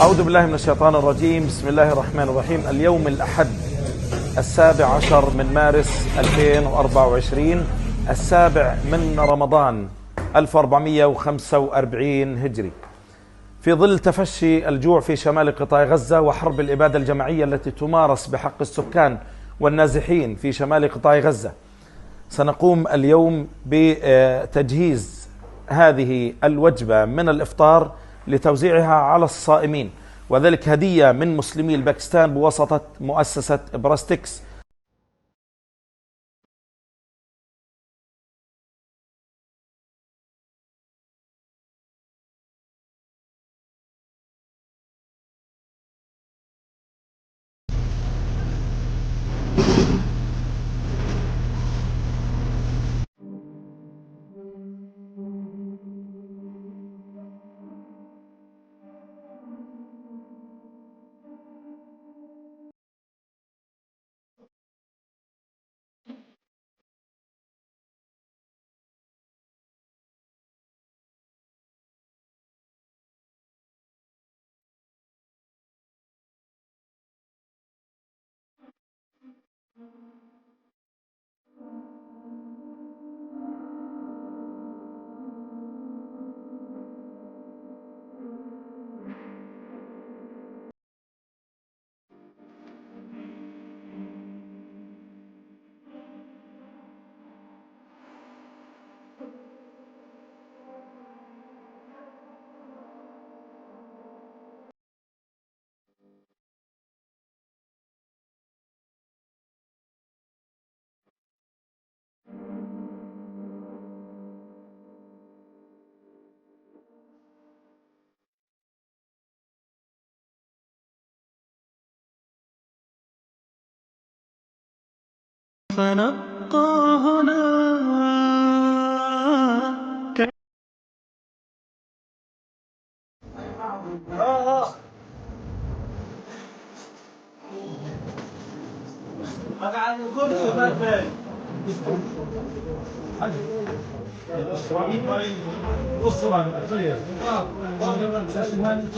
أعوذ بالله من الشيطان الرجيم. بسم الله الرحمن الرحيم. اليوم الأحد 17 من مارس 2024، 7 من رمضان 1445 هجري. في ظل تفشي الجوع في شمال قطاع غزة وحرب الإبادة الجماعية التي تمارس بحق السكان والنازحين في شمال قطاع غزة، سنقوم اليوم بتجهيز هذه الوجبة من الإفطار لتوزيعها على الصائمين، وذلك هدية من مسلمي الباكستان بواسطة مؤسسة براستكس. فنبقى هنا